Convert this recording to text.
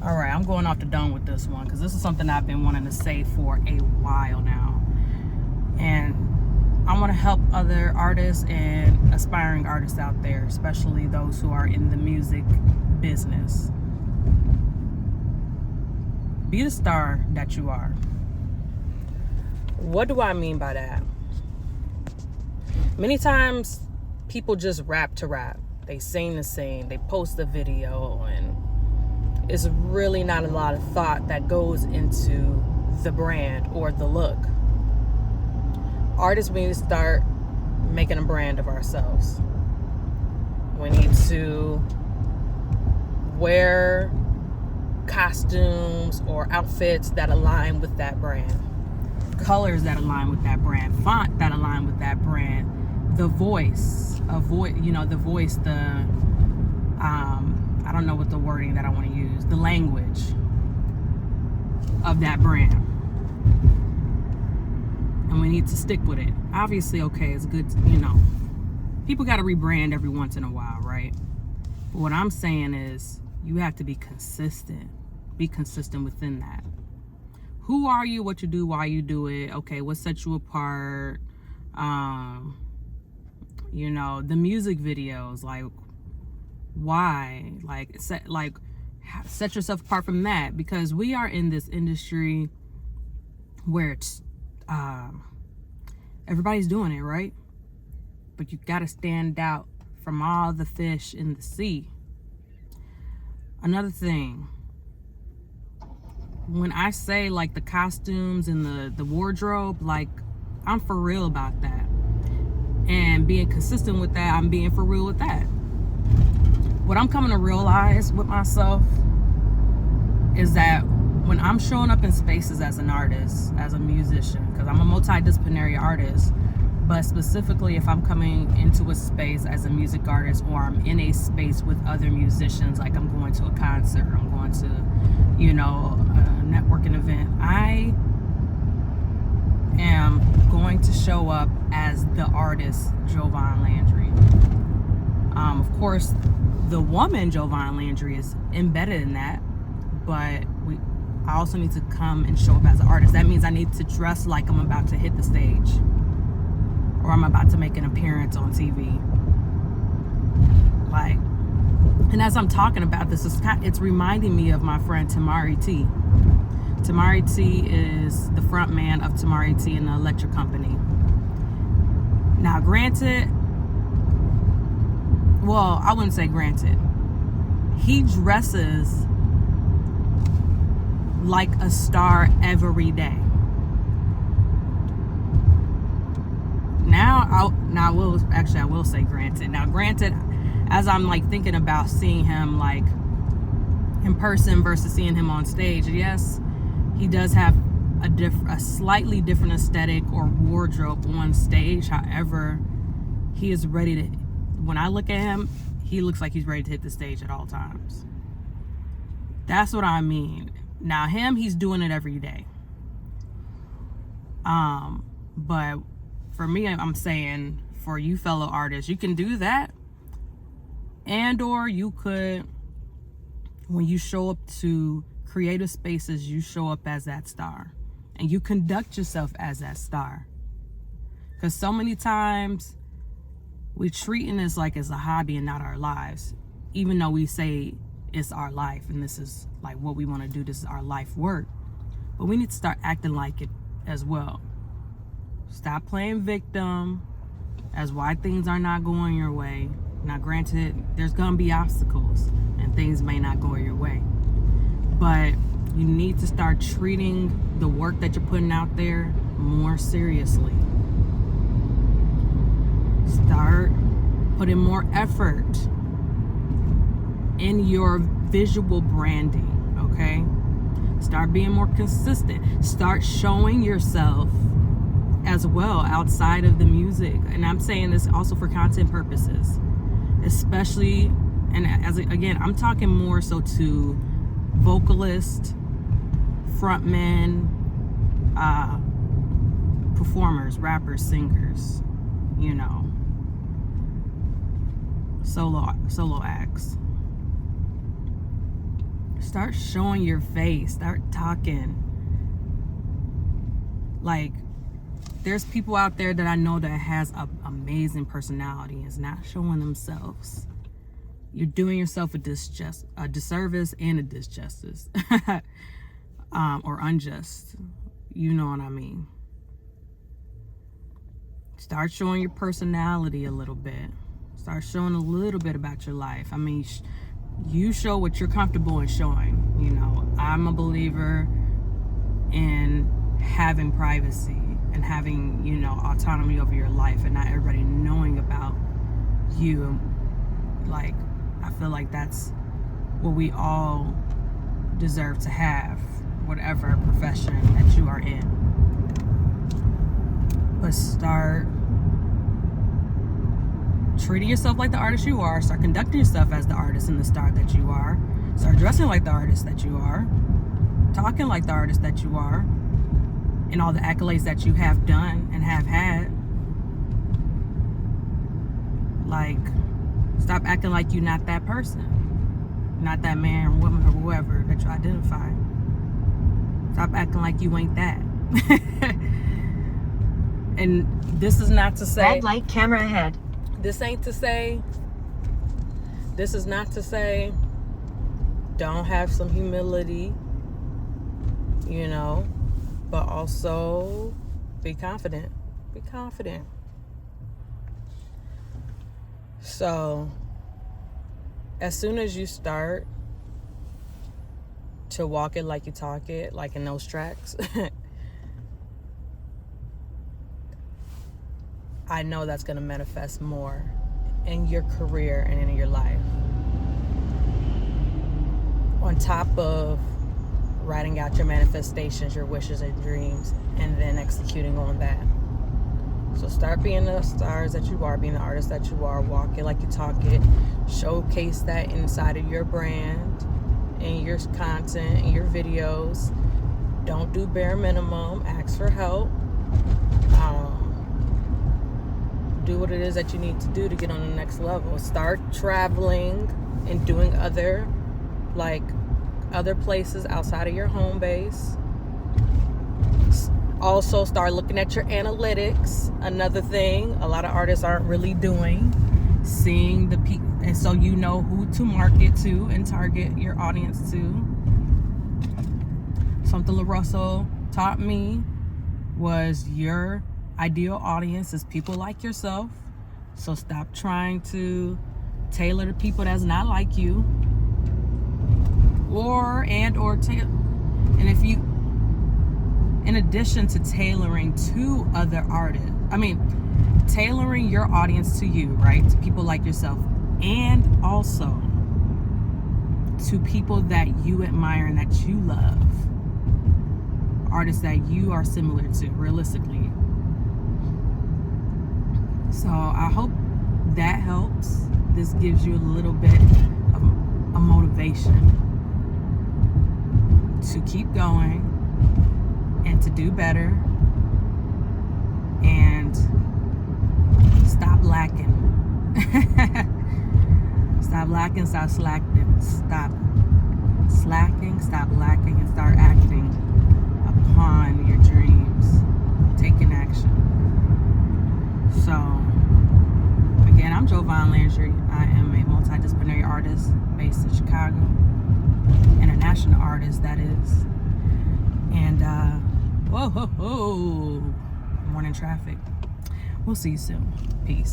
All right, I'm going off the dome with this one because this is something I've been wanting to say for a while now. And I want to help other artists and aspiring artists out there, especially those who are in the music business. Be the star that you are. What do I mean by that? Many times people just rap to rap. They sing to sing. They post a video, and it's really not a lot of thought that goes into the brand or the look. Artists, we need to start making a brand of ourselves. We need to wear costumes or outfits that align with that brand, colors that align with that brand, font that align with that brand, the voice, the voice, I don't know what the wording that I want to use, the language of that brand. And we need to stick with it. Obviously, okay, it's good, people got to rebrand every once in a while, right? But what I'm saying is you have to be consistent. Be consistent within that. Who are you, what you do, why you do it? Okay, what sets you apart? The music videos, like, why? Set yourself apart from that, because we are in this industry where it's everybody's doing it, right? But you gotta stand out from all the fish in the sea. Another thing, when I say like the costumes and the wardrobe, like, I'm for real about that. And being consistent with that, I'm being for real with that. What I'm coming to realize with myself is that when I'm showing up in spaces as an artist, as a musician, because I'm a multidisciplinary artist, but specifically if I'm coming into a space as a music artist, or I'm in a space with other musicians, like I'm going to a concert, I'm going to, a networking event, I am going to show up as the artist Jovan Landry. Of course, the woman Jovan Landry is embedded in that, but I also need to come and show up as an artist. That means I need to dress like I'm about to hit the stage, or I'm about to make an appearance on TV. And as I'm talking about this, it's reminding me of my friend Tamari T. Tamari T is the front man of Tamari T and the Electric Company. Now, granted, well, I wouldn't say granted. He dresses like a star every day. I will say granted. Now, granted, as I'm like thinking about seeing him like in person versus seeing him on stage, yes, he does have a slightly different aesthetic or wardrobe on stage. However, he is ready to, when I look at him, he looks like he's ready to hit the stage at all times. That's what I mean. Now he's doing it every day. But for me, I'm saying for you fellow artists, you can do that. And or you could, when you show up to creative spaces, you show up as that star. And you conduct yourself as that star. Because so many times we're treating this like it's a hobby and not our lives. Even though we say it's our life and this is like what we want to do, this is our life work. But we need to start acting like it as well. Stop playing victim as why things are not going your way. Now, granted, there's going to be obstacles and things may not go your way. But you need to start treating the work that you're putting out there more seriously. Start putting more effort in your visual branding, okay? Start being more consistent. Start showing yourself as well outside of the music. And I'm saying this also for content purposes, especially, and again, I'm talking more so to vocalists, frontmen, performers, rappers, singers, solo acts. Start showing your face. Start talking. Like, there's people out there that I know that has an amazing personality and is not showing themselves. You're doing yourself a disservice and a disjustice. Or unjust. You know what I mean. Start showing your personality a little bit. Start showing a little bit about your life. I mean, you show what you're comfortable in showing. You know, I'm a believer in having privacy and having, you know, autonomy over your life and not everybody knowing about you. Like, I feel like that's what we all deserve to have, whatever profession that you are in. But start treating yourself like the artist you are. Start conducting yourself as the artist and the star that you are. Start dressing like the artist that you are. Talking like the artist that you are. And all the accolades that you have done and have had. Like, stop acting like you're not that person. Not that man, woman, or whoever that you identify. Stop acting like you ain't that. And this is not to say... Red light, camera ahead. This ain't to say... This is not to say... Don't have some humility. You know. But also... Be confident. Be confident. So... As soon as you start... to walk it like you talk it, like in those tracks... I know that's going to manifest more in your career and in your life. On top of writing out your manifestations, your wishes and dreams, and then executing on that. So start being the stars that you are, being the artist that you are, walk it like you talk it, showcase that inside of your brand, in your content, in your videos. Don't do bare minimum, ask for help. Do what it is that you need to do to get on the next level. Start traveling and doing other places outside of your home base. Also start looking at your analytics. Another thing a lot of artists aren't really doing. Seeing the people, and so you know who to market to and target your audience to. Something LaRussell taught me was your ideal audience is people like yourself. So stop trying to tailor to people that's not like you. And if you, in addition to tailoring to other artists, tailoring your audience to you, right? To people like yourself, and also to people that you admire and that you love. Artists that you are similar to, realistically. So I hope that helps. This gives you a little bit of a motivation to keep going and to do better and stop lacking. Stop lacking, stop slacking, stop slacking, stop lacking, and start acting upon your dreams. Taking action. So, again, I'm Jovan Landry. I am a multidisciplinary artist based in Chicago. International artist, that is. And, morning traffic. We'll see you soon. Peace.